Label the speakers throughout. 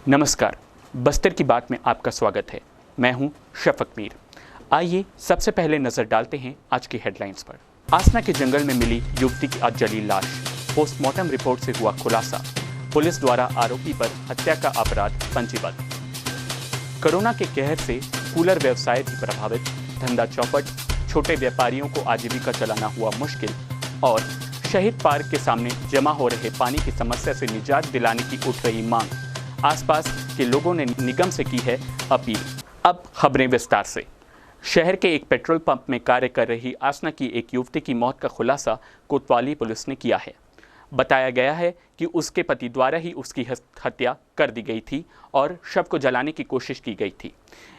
Speaker 1: नमस्कार, बस्तर की बात में आपका स्वागत है। मैं हूं शफक मीर। आइए सबसे पहले नजर डालते हैं आज की हेडलाइंस पर। आसना के जंगल में मिली युवती की आज जली लाश, पोस्टमार्टम रिपोर्ट से हुआ खुलासा। पुलिस द्वारा आरोपी पर हत्या का अपराध पंजीबद्ध। कोरोना के कहर से कूलर व्यवसाय भी प्रभावित, धंधा चौपट, छोटे व्यापारियों को आजीविका चलाना हुआ मुश्किल और शहीद पार्क के सामने जमा हो रहे पानी की समस्या से निजात दिलाने की उठ रही मांग। आसपास के लोगों ने निगम से की है अपील। अब खबरें विस्तार से। शहर के एक पेट्रोल पंप में कार्य कर रही आसना की एक युवती की मौत का खुलासा कोतवाली पुलिस ने किया है। बताया गया है कि उसके पति द्वारा ही उसकी हत्या कर दी गई थी और शव को जलाने की कोशिश की गई थी।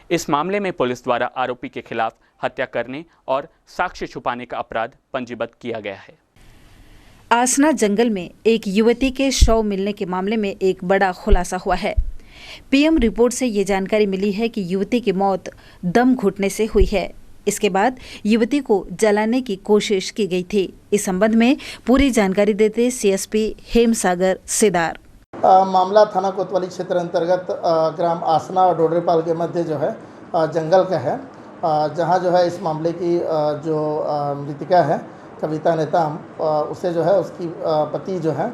Speaker 1: इस मामले में पुलिस द्वारा आरोपी के खिलाफ हत्या करने और साक्ष्य छुपाने का अपराध पंजीबद्ध किया गया है।
Speaker 2: आसना जंगल में एक युवती के शव मिलने के मामले में एक बड़ा खुलासा हुआ है। पीएम रिपोर्ट से ये जानकारी मिली है कि युवती की मौत दम घुटने से हुई है। इसके बाद युवती को जलाने की कोशिश की गई थी। इस संबंध में पूरी जानकारी देते सीएसपी हेमसागर सिदार।
Speaker 3: मामला थाना कोतवाली क्षेत्र अंतर्गत ग्राम आसना और डोडरेपाल के मध्य जो है जंगल का है, जहां जो है इस मामले की जो मृतिका है कविता नेताम, उसे जो है उसकी पति जो है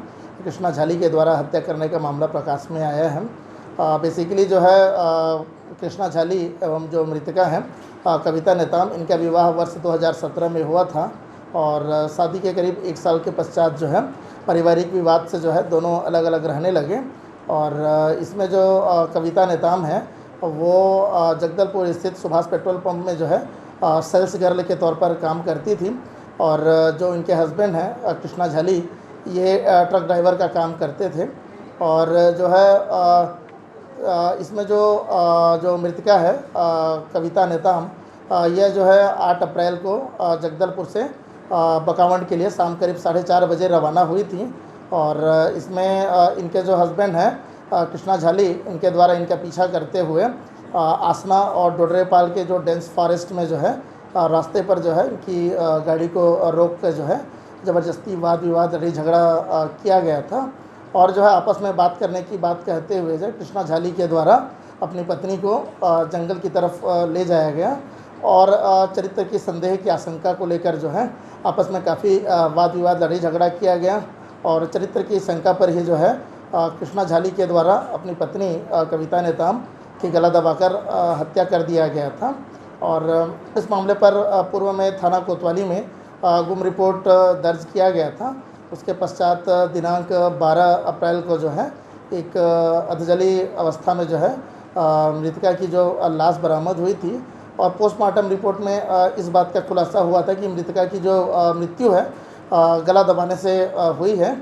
Speaker 3: कृष्णा झाली के द्वारा हत्या करने का मामला प्रकाश में आया है। बेसिकली जो है कृष्णा झाली एवं जो मृतिका है कविता नेताम, इनका विवाह वर्ष 2017 में हुआ था और शादी के करीब 1 साल के पश्चात जो है पारिवारिक विवाद से जो है दोनों अलग अलग रहने लगे। और इसमें जो कविता नेताम है वो जगदलपुर स्थित सुभाष पेट्रोल पंप में जो है सेल्स गर्ल के तौर पर काम करती थी और जो इनके हस्बैंड हैं कृष्णा झाली, ये ट्रक ड्राइवर का काम करते थे। और जो है इसमें जो मृतिका है कविता नेताम, यह जो है 8 अप्रैल को जगदलपुर से बकावंड के लिए शाम करीब 4:30 बजे रवाना हुई थी। और इसमें इनके जो हस्बैंड हैं कृष्णा झाली, इनके द्वारा इनका पीछा करते हुए आसना और डोडरेपाल के जो डेंस फॉरेस्ट में जो है रास्ते पर जो है इनकी गाड़ी को रोक कर जो है ज़बरदस्ती वाद विवाद लड़ाई झगड़ा किया गया था। और जो है आपस में बात करने की बात कहते हुए जो कृष्णा झाली के द्वारा अपनी पत्नी को जंगल की तरफ ले जाया गया और चरित्र की संदेह की आशंका को लेकर जो है आपस में काफ़ी वाद विवाद लड़ाई झगड़ा किया गया और चरित्र की शंका पर ही जो है कृष्णा झाली के द्वारा अपनी पत्नी कविता नेताम की गला दबाकर हत्या कर दिया गया था। और इस मामले पर पूर्व में थाना कोतवाली में गुम रिपोर्ट दर्ज किया गया था। उसके पश्चात दिनांक 12 अप्रैल को जो है एक अधजली अवस्था में जो है मृतिका की जो लाश बरामद हुई थी और पोस्टमार्टम रिपोर्ट में इस बात का खुलासा हुआ था कि मृतिका की जो मृत्यु है गला दबाने से हुई है।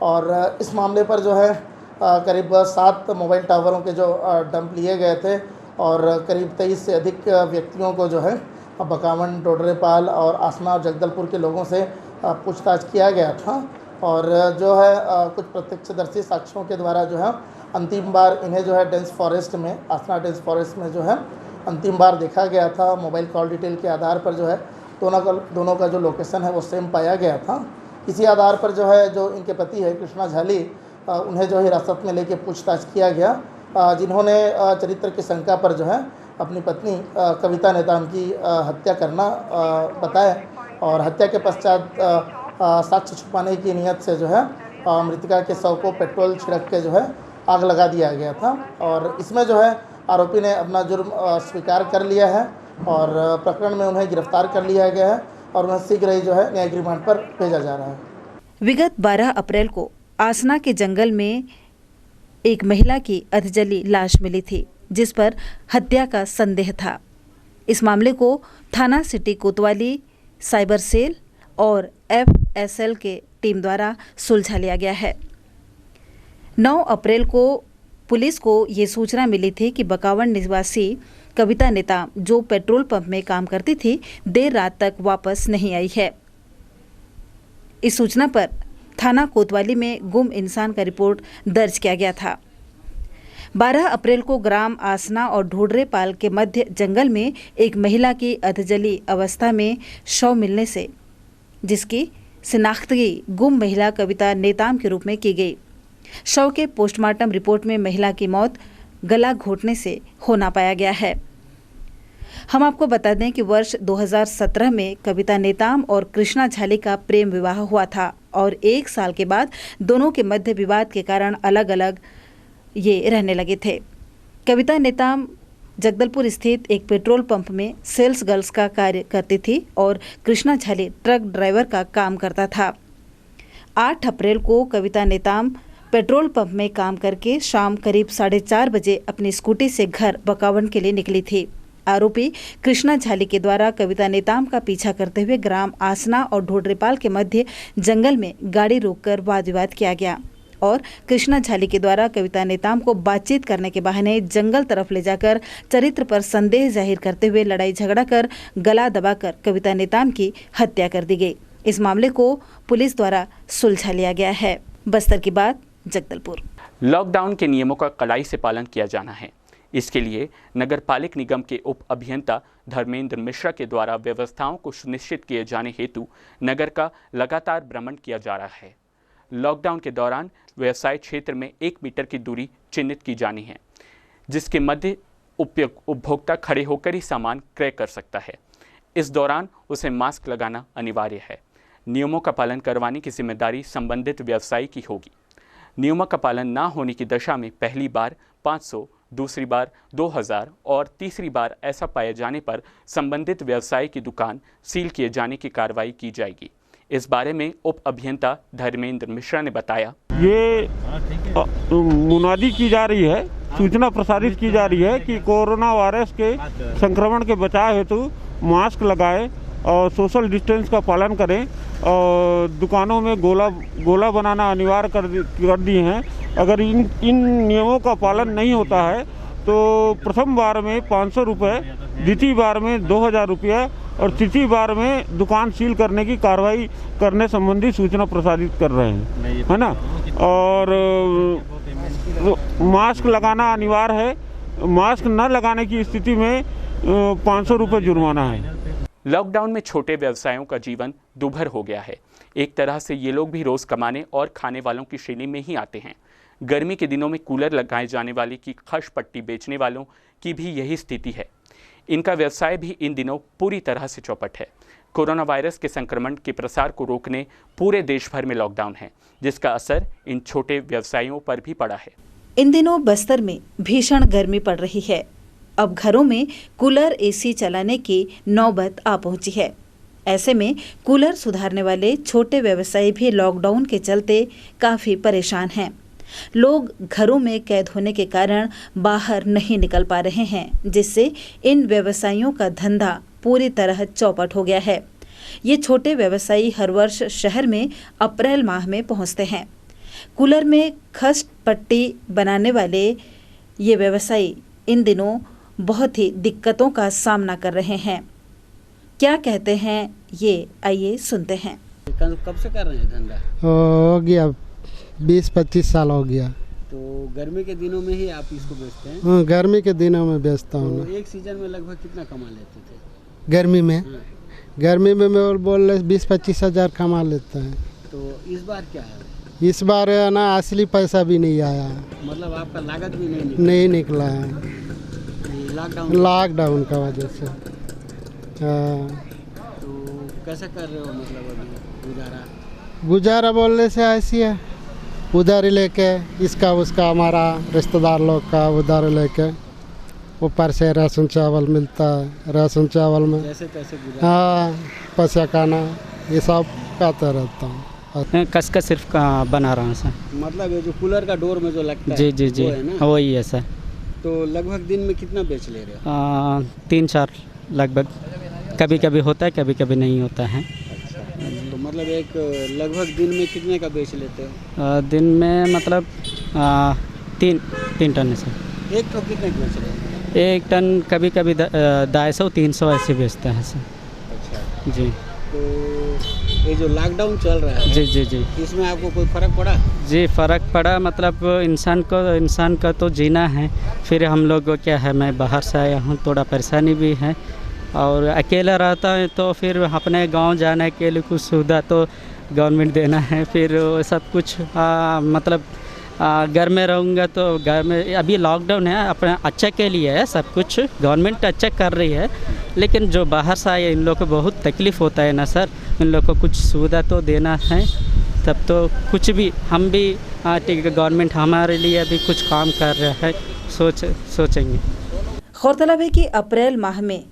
Speaker 3: और इस मामले पर जो है करीब 7 मोबाइल टावरों के जो डंप लिए गए थे और करीब 23 से अधिक व्यक्तियों को जो है बकावंड, डोडरेपाल और आसना और जगदलपुर के लोगों से पूछताछ किया गया था। और जो है कुछ प्रत्यक्षदर्शी साक्ष्यों के द्वारा जो है अंतिम बार इन्हें जो है डेंस फॉरेस्ट में, आसना डेंस फॉरेस्ट में जो है अंतिम बार देखा गया था। मोबाइल कॉल डिटेल के आधार पर जो है दोनों का जो लोकेशन है वो सेम पाया गया था। इसी आधार पर जो है जो इनके पति है कृष्णा झाली, उन्हें जो हिरासत में लेके पूछताछ किया गया, जिन्होंने चरित्र की शंका पर जो है अपनी पत्नी कविता नेताम की हत्या करना बताया और हत्या के पश्चात साक्ष्य छुपाने की नीयत से जो है मृतिका के शव को पेट्रोल छिड़क के जो है आग लगा दिया गया था। और इसमें जो है आरोपी ने अपना जुर्म स्वीकार कर लिया है और प्रकरण में उन्हें गिरफ्तार कर लिया गया है और उन्हें शीघ्र ही जो है न्यायिक रिमांड पर भेजा जा रहा है।
Speaker 2: विगत 12 अप्रैल को आसना के जंगल में एक महिला की अधजली लाश मिली थी, जिस पर हत्या का संदेह था। इस मामले को थाना सिटी कोतवाली, साइबर सेल और एफएसएल के टीम द्वारा सुलझा लिया गया है। 9 अप्रैल को पुलिस को ये सूचना मिली थी कि बकावंड निवासी कविता नेताम, जो पेट्रोल पंप में काम करती थी, देर रात तक वापस नहीं आई है। इस सूचना पर थाना कोतवाली में गुम इंसान का रिपोर्ट दर्ज किया गया था। 12 अप्रैल को ग्राम आसना और ढोडरेपाल के मध्य जंगल में एक महिला की अधजली अवस्था में शव मिलने से, जिसकी शिनाख्तगी गुम महिला कविता नेताम के रूप में की गई। शव के पोस्टमार्टम रिपोर्ट में महिला की मौत गला घोटने से होना पाया गया है। हम आपको बता दें कि वर्ष 2017 में कविता नेताम और कृष्णा झाली का प्रेम विवाह हुआ था और 1 साल के बाद दोनों के मध्य विवाद के कारण अलग अलग ये रहने लगे थे। कविता नेताम जगदलपुर स्थित एक पेट्रोल पंप में सेल्स गर्ल्स का कार्य करती थी और कृष्णा झाली ट्रक ड्राइवर का काम करता था। 8 अप्रैल को कविता नेताम पेट्रोल पंप में काम करके शाम करीब 4:30 बजे अपनी स्कूटी से घर बकावन के लिए निकली थी। आरोपी कृष्णा झाली के द्वारा कविता नेताम का पीछा करते हुए ग्राम आसना और ढोडरेपाल के मध्य जंगल में गाड़ी रोककर वाद विवाद किया गया और कृष्णा झाली के द्वारा कविता नेताम को बातचीत करने के बहाने जंगल तरफ ले जाकर चरित्र पर संदेह जाहिर करते हुए लड़ाई झगड़ा कर गला दबाकर कविता नेताम की हत्या कर दी गई। इस मामले को पुलिस द्वारा सुलझा लिया गया है। बस्तर की बात, जगदलपुर।
Speaker 1: लॉकडाउन के नियमों का कड़ाई से पालन किया जाना है। इसके लिए नगर पालिक निगम के उप अभियंता धर्मेंद्र मिश्रा के द्वारा व्यवस्थाओं को सुनिश्चित किए जाने हेतु नगर का लगातार भ्रमण किया जा रहा है। लॉकडाउन के दौरान व्यवसाय क्षेत्र में 1 मीटर की दूरी चिन्हित की जानी है, जिसके मध्य उपभोक्ता खड़े होकर ही सामान क्रय कर सकता है। इस दौरान उसे मास्क लगाना अनिवार्य है। नियमों का पालन करवाने की जिम्मेदारी संबंधित व्यवसायी की होगी। नियमों का पालन न होने की दशा में पहली बार 500, दूसरी बार 2000 और तीसरी बार ऐसा पाए जाने पर संबंधित व्यवसायी की दुकान सील किए जाने की कार्रवाई की जाएगी। इस बारे में उप अभियंता धर्मेंद्र मिश्रा ने बताया,
Speaker 4: ये मुनादी की जा रही है, सूचना प्रसारित की जा रही है कि कोरोना वायरस के संक्रमण के बचाव हेतु मास्क लगाएं और सोशल डिस्टेंस का पालन करें और दुकानों में गोला बनाना अनिवार्य कर दिए हैं। अगर इन नियमों का पालन नहीं होता है तो प्रथम बार में 500 रुपये, द्वितीय बार में 2000 रुपये और तृतीय बार में दुकान सील करने की कार्रवाई करने संबंधी सूचना प्रसारित कर रहे हैं, है ना। और मास्क लगाना अनिवार्य है। मास्क न लगाने की स्थिति में 500 रुपये जुर्माना है।
Speaker 1: लॉकडाउन में छोटे व्यवसायों का जीवन दुभर हो गया है। एक तरह से ये लोग भी रोज कमाने और खाने वालों की श्रेणी में ही आते हैं। गर्मी के दिनों में कूलर लगाए जाने वाली की खश पट्टी बेचने वालों की भी यही स्थिति है। इनका व्यवसाय भी इन दिनों पूरी तरह से चौपट है। कोरोना वायरस के संक्रमण के प्रसार को रोकने पूरे देश भर में लॉकडाउन है, जिसका असर इन छोटे व्यवसायियों पर भी पड़ा है।
Speaker 2: इन दिनों बस्तर में भीषण गर्मी पड़ रही है। अब घरों में कूलर, एसी चलाने की नौबत आ पहुंची है। ऐसे में कूलर सुधारने वाले छोटे व्यवसायी भी लॉकडाउन के चलते काफी परेशान हैं। लोग घरों में कैद होने के कारण बाहर नहीं निकल पा रहे हैं, जिससे इन व्यवसायियों का धंधा पूरी तरह चौपट हो गया है। ये छोटे व्यवसायी हर वर्ष शहर में अप्रैल माह में पहुंचते हैं। कूलर में खस पट्टी बनाने वाले ये व्यवसायी इन दिनों बहुत ही दिक्कतों का सामना कर रहे हैं। क्या कहते हैं ये, आइए सुनते हैं।
Speaker 5: कब से कर रहे हैं धंधा?
Speaker 6: हो गया 20-25 साल हो गया।
Speaker 5: तो गर्मी के दिनों में ही आप इसको बेचते हैं?
Speaker 6: गर्मी के दिनों में बेचता हूँ।
Speaker 5: तो एक सीजन में लगभग कितना कमा लेते थे?
Speaker 6: गर्मी में मैं बोल रहे 20-25 हज़ार कमा लेता है।
Speaker 5: तो इस बार क्या है?
Speaker 6: इस बार है ना, असली पैसा भी नहीं आया।
Speaker 5: मतलब आपका लागत भी
Speaker 6: नहीं निकला है, लॉकडाउन का वजह से।
Speaker 5: तो कैसे कर रहे हो मतलब अभी
Speaker 6: गुजारा बोलने से ऐसी है, उधारी लेके इसका उसका, हमारा रिश्तेदार लोग का उधारी लेके, ऊपर से राशन चावल मिलता है, राशन चावल में
Speaker 5: जैसे तैसे
Speaker 6: पैसा खाना ये सब खाता रहता हूँ।
Speaker 7: कस का सिर्फ बना रहा हूँ सर।
Speaker 5: मतलब ये जो कूलर का डोर में जो लगता है
Speaker 7: जी
Speaker 5: वो है ना?
Speaker 7: वही है सर।
Speaker 5: तो लगभग दिन में कितना बेच ले रहे हो?
Speaker 7: 3-4 लगभग, कभी कभी होता है, कभी कभी नहीं होता है।
Speaker 5: अच्छा, तो मतलब एक लगभग दिन में कितने का बेच लेते हो?
Speaker 7: दिन में मतलब 3 टन है सर।
Speaker 5: एक तो कितने का बेच रहे हो?
Speaker 7: 1 टन कभी कभी 250-300 ऐसे बेचते हैं सर।
Speaker 5: अच्छा
Speaker 7: जी।
Speaker 5: तो ये जो लॉकडाउन चल रहा है
Speaker 7: जी
Speaker 5: इसमें आपको कोई फ़र्क पड़ा?
Speaker 7: जी फ़र्क पड़ा। मतलब इंसान का तो जीना है। फिर हम लोग को क्या है, मैं बाहर से आया हूँ, थोड़ा परेशानी भी है और अकेला रहता है, तो फिर अपने गांव जाने के लिए कुछ सुविधा तो गवर्नमेंट देना है। फिर सब कुछ मतलब घर में रहूँगा तो घर में अभी लॉकडाउन है, अपना अच्छा के लिए है, सब कुछ गवर्नमेंट अच्छा कर रही है, लेकिन जो बाहर से आए इन लोग को बहुत तकलीफ़ होता है ना सर। इन लोग को कुछ सुविधा तो देना है, तब तो कुछ भी हम भी ठीक है, गवर्नमेंट हमारे लिए अभी कुछ काम कर रहा है, सोचेंगे।
Speaker 2: गौरतलब है कि अप्रैल माह में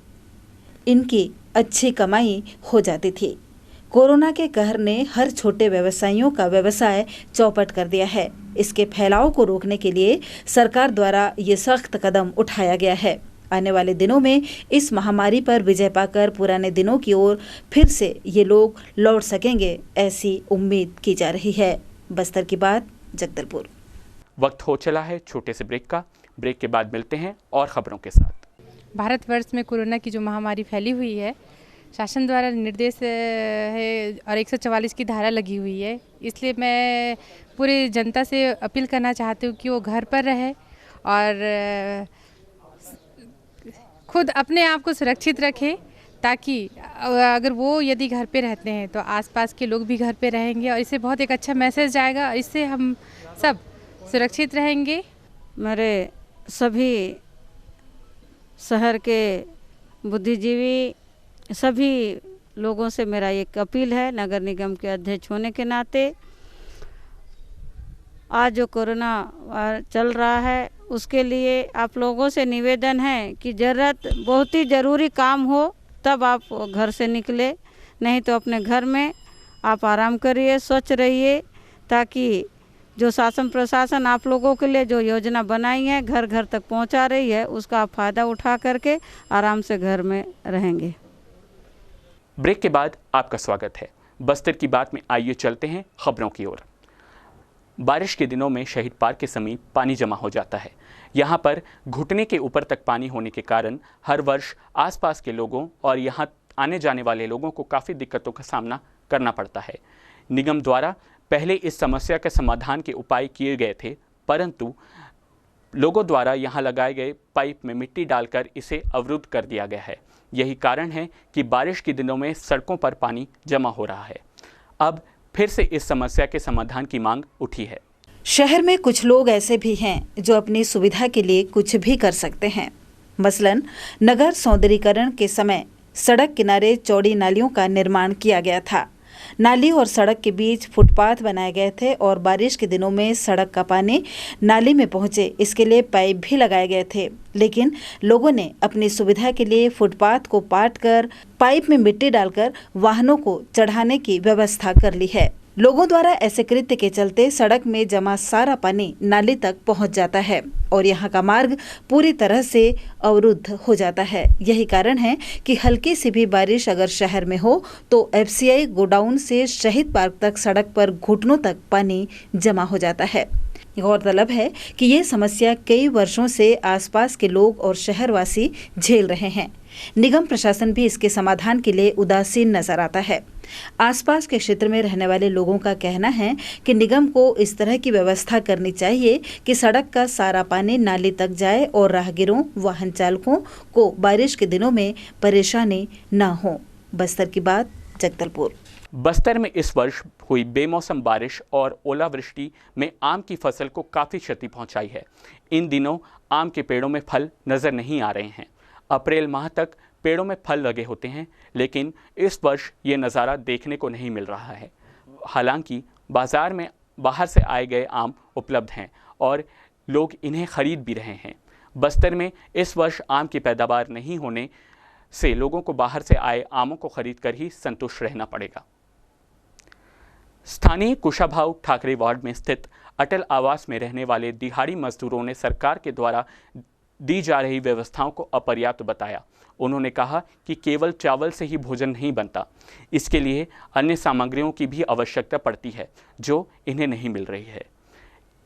Speaker 2: इनकी अच्छी कमाई हो जाती थी। कोरोना के कहर ने हर छोटे व्यवसायियों का व्यवसाय चौपट कर दिया है। इसके फैलाव को रोकने के लिए सरकार द्वारा ये सख्त कदम उठाया गया है। आने वाले दिनों में इस महामारी पर विजय पाकर पुराने दिनों की ओर फिर से ये लोग लौट सकेंगे, ऐसी उम्मीद की जा रही है। बस्तर की बात, जगदलपुर।
Speaker 1: वक्त हो चला है छोटे से ब्रेक का। ब्रेक के बाद मिलते हैं और खबरों के साथ।
Speaker 8: भारतवर्ष में कोरोना की जो महामारी फैली हुई है, शासन द्वारा निर्देश है और 144 की धारा लगी हुई है, इसलिए मैं पूरी जनता से अपील करना चाहती हूँ कि वो घर पर रहे और खुद अपने आप को सुरक्षित रखे, ताकि अगर वो यदि घर पे रहते हैं तो आसपास के लोग भी घर पे रहेंगे और इससे बहुत एक अच्छा मैसेज जाएगा, इससे हम सब सुरक्षित रहेंगे।
Speaker 9: मेरे सभी शहर के बुद्धिजीवी सभी लोगों से मेरा एक अपील है, नगर निगम के अध्यक्ष होने के नाते, आज जो कोरोना चल रहा है उसके लिए आप लोगों से निवेदन है कि ज़रूरत बहुत ही ज़रूरी काम हो तब आप घर से निकले, नहीं तो अपने घर में आप आराम करिए, स्वच्छ रहिए, ताकि जो शासन प्रशासन आप लोगों के लिए जो योजना बनाई है, घर घर तक पहुंचा रही है, उसका आप फ़ायदा उठा करके आराम से घर में रहेंगे।
Speaker 1: ब्रेक के बाद आपका स्वागत है। बस्तर की बात में आइए चलते हैं खबरों की ओर। बारिश के दिनों में शहीद पार्क के समीप पानी जमा हो जाता है। यहाँ पर घुटने के ऊपर तक पानी होने के कारण हर वर्ष आसपास के लोगों और यहाँ आने जाने वाले लोगों को काफ़ी दिक्कतों का सामना करना पड़ता है। निगम द्वारा पहले इस समस्या के समाधान के उपाय किए गए थे, परंतु लोगों द्वारा यहाँ लगाए गए पाइप में मिट्टी डालकर इसे अवरुद्ध कर दिया गया है। यही कारण है कि बारिश के दिनों में सड़कों पर पानी जमा हो रहा है। अब फिर से इस समस्या के समाधान की मांग उठी है।
Speaker 2: शहर में कुछ लोग ऐसे भी हैं जो अपनी सुविधा के लिए कुछ भी कर सकते हैं। मसलन नगर सौंदर्यीकरण के समय सड़क किनारे चौड़ी नालियों का निर्माण किया गया था। नाली और सड़क के बीच फुटपाथ बनाए गए थे और बारिश के दिनों में सड़क का पानी नाली में पहुंचे, इसके लिए पाइप भी लगाए गए थे। लेकिन लोगों ने अपनी सुविधा के लिए फुटपाथ को पाट कर पाइप में मिट्टी डालकर वाहनों को चढ़ाने की व्यवस्था कर ली है। लोगों द्वारा ऐसे कृत्य के चलते सड़क में जमा सारा पानी नाली तक पहुंच जाता है और यहां का मार्ग पूरी तरह से अवरुद्ध हो जाता है। यही कारण है कि हल्की सी भी बारिश अगर शहर में हो तो FCI गोडाउन से शहीद पार्क तक सड़क पर घुटनों तक पानी जमा हो जाता है। गौरतलब है कि ये समस्या कई वर्षों से आसपास के लोग और शहरवासी झेल रहे हैं। निगम प्रशासन भी इसके समाधान के लिए उदासीन नजर आता है। आसपास के क्षेत्र में रहने वाले लोगों का कहना है कि निगम को इस तरह की व्यवस्था करनी चाहिए कि सड़क का सारा पानी नाली तक जाए और राहगीरों, वाहन चालकों को बारिश के दिनों में परेशानी न हो। बस्तर की बात, जगदलपुर।
Speaker 1: बस्तर में इस वर्ष हुई बेमौसम बारिश और ओलावृष्टि में आम की फसल को काफ़ी क्षति पहुंचाई है। इन दिनों आम के पेड़ों में फल नज़र नहीं आ रहे हैं। अप्रैल माह तक पेड़ों में फल लगे होते हैं, लेकिन इस वर्ष ये नज़ारा देखने को नहीं मिल रहा है। हालांकि बाज़ार में बाहर से आए गए आम उपलब्ध हैं और लोग इन्हें खरीद भी रहे हैं। बस्तर में इस वर्ष आम की पैदावार नहीं होने से लोगों को बाहर से आए आमों को खरीद कर ही संतुष्ट रहना पड़ेगा। स्थानीय कुशाभाऊ ठाकरे वार्ड में स्थित अटल आवास में रहने वाले दिहाड़ी मजदूरों ने सरकार के द्वारा दी जा रही व्यवस्थाओं को अपर्याप्त बताया। उन्होंने कहा कि केवल चावल से ही भोजन नहीं बनता, इसके लिए अन्य सामग्रियों की भी आवश्यकता पड़ती है जो इन्हें नहीं मिल रही है।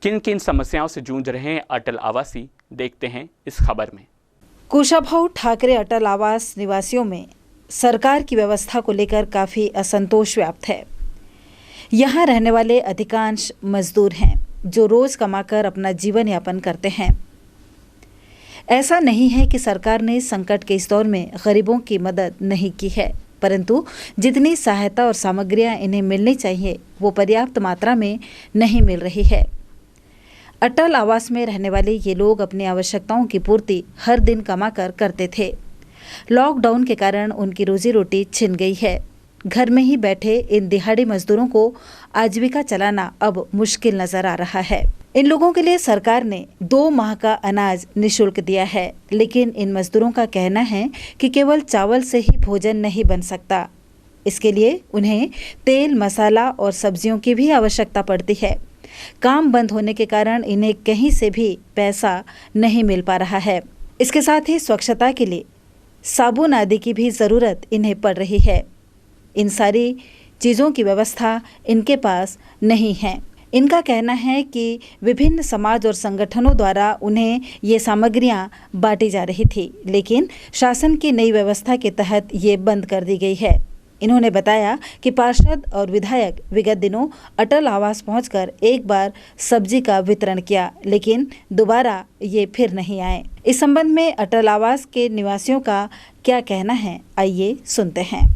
Speaker 1: किन किन समस्याओं से जूझ रहे हैं अटल आवासी, देखते हैं इस खबर में।
Speaker 2: कुशाभाऊ ठाकरे अटल आवास निवासियों में सरकार की व्यवस्था को लेकर काफ़ी असंतोष व्याप्त है। यहाँ रहने वाले अधिकांश मजदूर हैं जो रोज कमाकर अपना जीवन यापन करते हैं। ऐसा नहीं है कि सरकार ने संकट के इस दौर में गरीबों की मदद नहीं की है, परंतु जितनी सहायता और सामग्रियां इन्हें मिलनी चाहिए वो पर्याप्त मात्रा में नहीं मिल रही है। अटल आवास में रहने वाले ये लोग अपनी आवश्यकताओं की पूर्ति हर दिन कमाकर करते थे। लॉकडाउन के कारण उनकी रोजी रोटी छिन गई है। घर में ही बैठे इन दिहाड़ी मजदूरों को आजीविका चलाना अब मुश्किल नजर आ रहा है। इन लोगों के लिए सरकार ने 2 माह का अनाज निःशुल्क दिया है, लेकिन इन मजदूरों का कहना है कि केवल चावल से ही भोजन नहीं बन सकता। इसके लिए उन्हें तेल, मसाला और सब्जियों की भी आवश्यकता पड़ती है। काम बंद होने के कारण इन्हें कहीं से भी पैसा नहीं मिल पा रहा है। इसके साथ ही स्वच्छता के लिए साबुन आदि की भी ज़रूरत इन्हें पड़ रही है। इन सारी चीज़ों की व्यवस्था इनके पास नहीं है। इनका कहना है कि विभिन्न समाज और संगठनों द्वारा उन्हें ये सामग्रियां बांटी जा रही थी, लेकिन शासन की नई व्यवस्था के तहत ये बंद कर दी गई है। इन्होंने बताया कि पार्षद और विधायक विगत दिनों अटल आवास पहुंचकर एक बार सब्जी का वितरण किया, लेकिन दोबारा ये फिर नहीं आए। इस संबंध में अटल आवास के निवासियों का क्या कहना है, आइए सुनते हैं।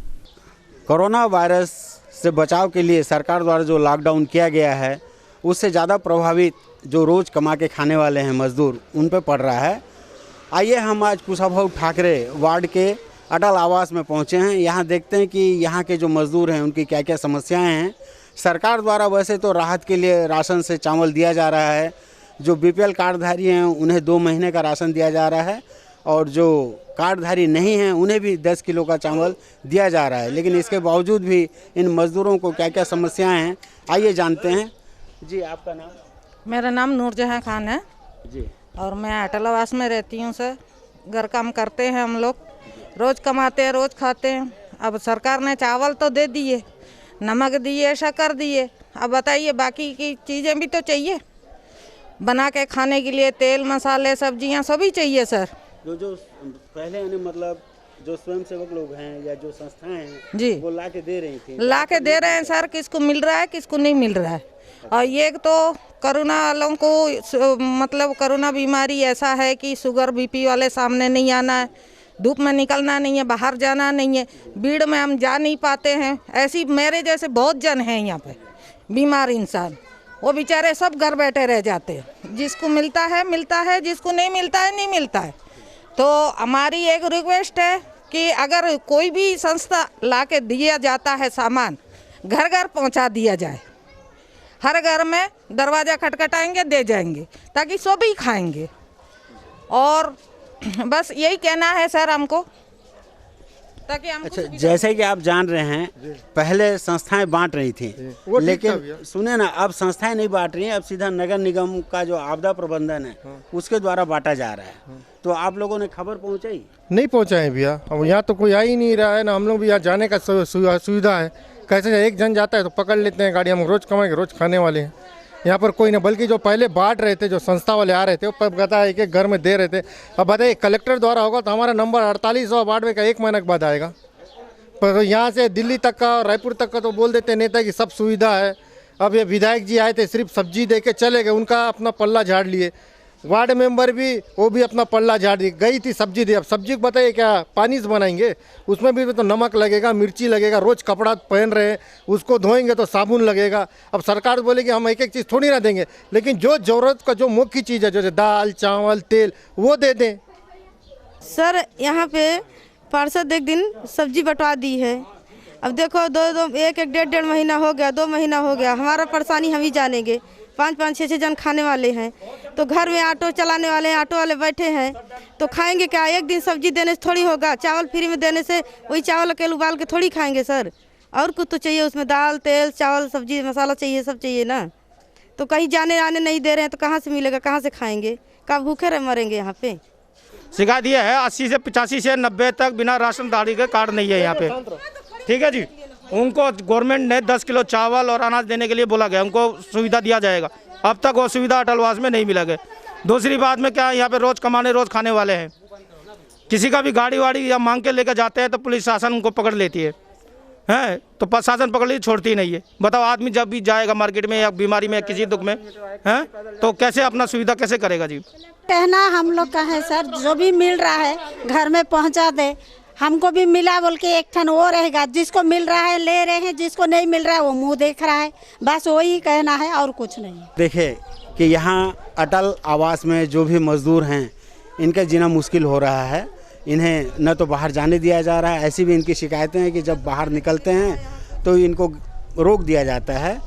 Speaker 5: कोरोना वायरस से बचाव के लिए सरकार द्वारा जो लॉकडाउन किया गया है, उससे ज़्यादा प्रभावित जो रोज़ कमा के खाने वाले हैं मज़दूर, उन पे पड़ रहा है। आइए हम आज कुशाभाऊ ठाकरे वार्ड के अटल आवास में पहुंचे हैं। यहाँ देखते हैं कि यहाँ के जो मज़दूर हैं उनकी क्या क्या समस्याएं हैं। सरकार द्वारा वैसे तो राहत के लिए राशन से चावल दिया जा रहा है। जो बीपीएल कार्डधारी हैं उन्हें 2 महीने का राशन दिया जा रहा है, और जो कार्डधारी नहीं हैं उन्हें भी 10 किलो का चावल दिया जा रहा है। लेकिन इसके बावजूद भी इन मज़दूरों को क्या क्या समस्याएं हैं, आइए जानते हैं। जी, आपका नाम?
Speaker 10: मेरा नाम नूरजहां खान है
Speaker 5: जी,
Speaker 10: और मैं अटल आवास में रहती हूँ सर। घर काम करते हैं हम लोग, रोज़ कमाते हैं, रोज़ खाते हैं। अब सरकार ने चावल तो दे दिए, नमक दिए, शक्कर दिए, अब बताइए बाकी की चीज़ें भी तो चाहिए बना के खाने के लिए। तेल, मसाले, सब्जियाँ सभी चाहिए सर।
Speaker 5: जो पहले यानी मतलब जो स्वयंसेवक लोग हैं या जो संस्थाएं हैं
Speaker 10: जी,
Speaker 5: वो ला के दे रही थी,
Speaker 10: ला के दे रहे हैं सर। किसको मिल रहा है, किसको नहीं मिल रहा है। और ये तो कोरोना वालों को मतलब कोरोना बीमारी ऐसा है कि शुगर बीपी वाले सामने नहीं आना है, धूप में निकलना नहीं है, बाहर जाना नहीं है, भीड़ में हम जा नहीं पाते हैं। ऐसी मेरे जैसे बहुत जन हैं यहाँ पे बीमार इंसान, वो बेचारे सब घर बैठे रह जाते हैं। जिसको मिलता है मिलता है, जिसको नहीं मिलता है नहीं मिलता है। तो हमारी एक रिक्वेस्ट है कि अगर कोई भी संस्था ला के दिया जाता है सामान, घर घर पहुंचा दिया जाए। हर घर में दरवाज़ा खटखटाएंगे, दे जाएंगे, ताकि सभी खाएंगे। और बस यही कहना है सर हमको, ताकि हम।
Speaker 5: अच्छा, जैसे कि आप जान रहे हैं पहले संस्थाएं बांट रही थी, लेकिन सुने ना, अब संस्थाएं नहीं बांट रही हैं, अब सीधा नगर निगम का जो आपदा प्रबंधन है उसके द्वारा बांटा जा रहा है। तो आप लोगों ने खबर पहुंचाई?
Speaker 11: नहीं पहुंचाए भैया, अब यहाँ तो कोई आ ही नहीं रहा है ना। हम लोग भी यहाँ जाने का सुविधा है, कैसे एक जन जाता है तो पकड़ लेते हैं गाड़ी। हम रोज़ कमाएंगे, रोज़ खाने वाले हैं। यहाँ पर कोई ना, बल्कि जो पहले बांट रहे थे, जो संस्था वाले आ रहे थे, वो बताया एक घर में दे रहे थे। अब बताइए कलेक्टर द्वारा होगा तो हमारा नंबर 4800 92 का 1 महीने के बाद आएगा। पर यहाँ से दिल्ली तक का, रायपुर तक का तो बोल देते नेता की सब सुविधा है। अब ये विधायक जी आए थे, सिर्फ सब्जी दे के चले गए, उनका अपना पल्ला झाड़ लिए। वार्ड मेंबर भी, वो भी अपना पल्ला झाड़ दी। गई थी सब्जी दी, अब सब्जी बताइए क्या पानी से बनाएंगे, उसमें भी तो नमक लगेगा, मिर्ची लगेगा। रोज़ कपड़ा पहन रहे हैं, उसको धोएंगे तो साबुन लगेगा। अब सरकार बोलेगी हम एक एक चीज़ थोड़ी ना देंगे, लेकिन जो ज़रूरत का जो मुख्य चीज़ है, जो दाल, चावल, तेल, वो दे दें।
Speaker 12: सर यहाँ पे पार्षद एक दिन सब्जी बंटवा दी है। अब देखो 1-1.5 महीना हो गया, 2 महीना हो गया, हमारा परेशानी हम ही जानेंगे। 5-5, 6-6 जन खाने वाले हैं, तो घर में ऑटो चलाने वाले हैं, ऑटो वाले बैठे हैं, तो खाएंगे क्या? एक दिन सब्जी देने से थोड़ी होगा, चावल फ्री में देने से वही चावल अकेले उबाल के थोड़ी खाएंगे सर। और कुछ तो चाहिए उसमें, दाल, तेल, चावल, सब्जी, मसाला चाहिए, सब चाहिए ना। तो कहीं जाने आने नहीं दे रहे हैं तो कहाँ से मिलेगा, कहाँ से खाएंगे? कब भूखे रह मरेंगे यहाँ पे।
Speaker 13: शिकायत ये है 80 से 85 से 90 तक बिना राशन दाढ़ी के कार्ड नहीं है यहाँ पे, ठीक है जी। उनको गवर्नमेंट ने 10 किलो चावल और अनाज देने के लिए बोला गया, उनको सुविधा दिया जाएगा। अब तक वो सुविधा अटल आवास में नहीं मिला गया। दूसरी बात में क्या, यहाँ पे रोज़ कमाने रोज़ खाने वाले हैं, किसी का भी गाड़ी वाड़ी या मांग के लेकर जाते हैं तो पुलिस शासन उनको पकड़ लेती है, हैं तो प्रशासन पकड़ ली, छोड़ती नहीं है। बताओ, आदमी जब भी जाएगा मार्केट में या बीमारी में, किसी दुख में, हैं तो कैसे अपना सुविधा कैसे करेगा जी?
Speaker 14: कहना हम लोग का है सर, जो भी मिल रहा है घर में पहुंचा दे। हमको भी मिला बोल के एक ठन वो रहेगा, जिसको मिल रहा है ले रहे हैं, जिसको नहीं मिल रहा है वो मुंह देख रहा है, बस वही कहना है और कुछ नहीं।
Speaker 5: देखिए कि यहाँ अटल आवास में जो भी मजदूर हैं इनका जीना मुश्किल हो रहा है, इन्हें न तो बाहर जाने दिया जा रहा है, ऐसी भी इनकी शिकायतें हैं कि जब बाहर निकलते हैं तो इनको रोक दिया जाता है।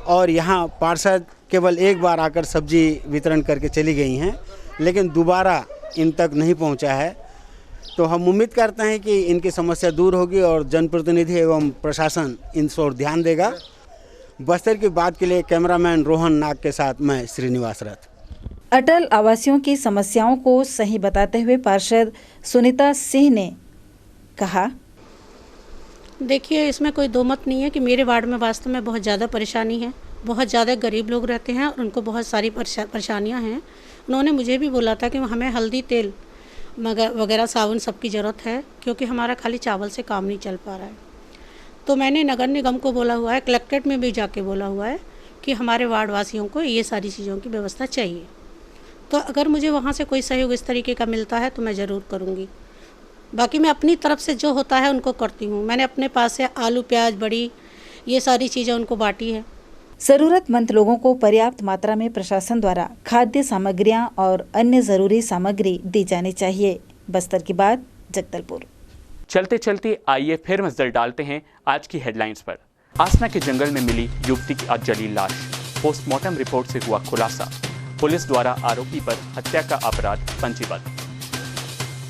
Speaker 5: और यहाँ पार्षद केवल एक बार आकर सब्जी वितरण करके चली गई हैं, लेकिन दोबारा इन तक नहीं पहुँचा है। तो हम उम्मीद करते हैं कि इनकी समस्या दूर होगी और जनप्रतिनिधि एवं प्रशासन इन पर ध्यान देगा। बस्तर की बात के लिए कैमरामैन रोहन नाग के साथ मैं श्रीनिवास रथ।
Speaker 2: अटल आवासियों की समस्याओं को सही बताते हुए पार्षद सुनीता सिंह ने कहा,
Speaker 15: देखिए इसमें कोई दो मत नहीं है कि मेरे वार्ड में वास्तव में बहुत ज़्यादा परेशानी है, बहुत ज़्यादा गरीब लोग रहते हैं और उनको बहुत सारी परेशानियां हैं। उन्होंने मुझे भी बोला था कि हमें हल्दी तेल वगैरह साबुन सबकी ज़रूरत है, क्योंकि हमारा खाली चावल से काम नहीं चल पा रहा है। तो मैंने नगर निगम को बोला हुआ है, कलेक्ट्रेट में भी जाके बोला हुआ है कि हमारे वार्ड वासियों को ये सारी चीज़ों की व्यवस्था चाहिए। तो अगर मुझे वहाँ से कोई सहयोग इस तरीके का मिलता है तो मैं ज़रूर करूँगी। बाकी मैं अपनी तरफ से जो होता है उनको करती हूँ। मैंने अपने पास से आलू प्याज बड़ी ये सारी चीज़ें उनको बांटी है।
Speaker 2: जरूरतमंद लोगों को पर्याप्त मात्रा में प्रशासन द्वारा खाद्य सामग्रियां और अन्य जरूरी सामग्री दी जानी चाहिए। बस्तर की बात, जगदलपुर।
Speaker 1: चलते चलते आइए फिर नजर डालते हैं आज की हेडलाइंस पर। आसना के जंगल में मिली युवती की आज जली लाश, पोस्टमार्टम रिपोर्ट से हुआ खुलासा, पुलिस द्वारा आरोपी पर हत्या का अपराध पंजीबद्ध।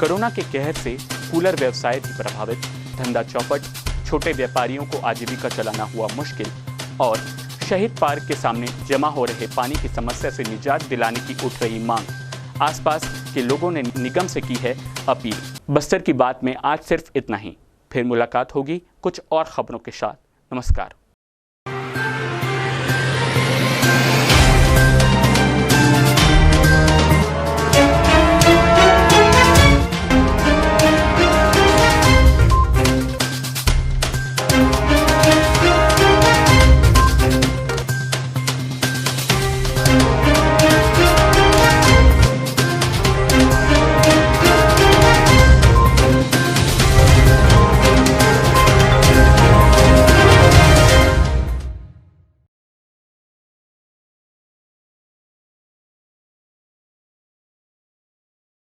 Speaker 1: कोरोना के कहर से कूलर व्यवसाय भी प्रभावित, धंधा चौपट, छोटे व्यापारियों को आजीविका चलाना हुआ मुश्किल और शहीद पार्क के सामने जमा हो रहे पानी की समस्या से निजात दिलाने की उठ रही मांग। आसपास के लोगों ने निगम से की है अपील। बस्तर की बात में आज सिर्फ इतना ही, फिर मुलाकात होगी कुछ और खबरों के साथ। नमस्कार।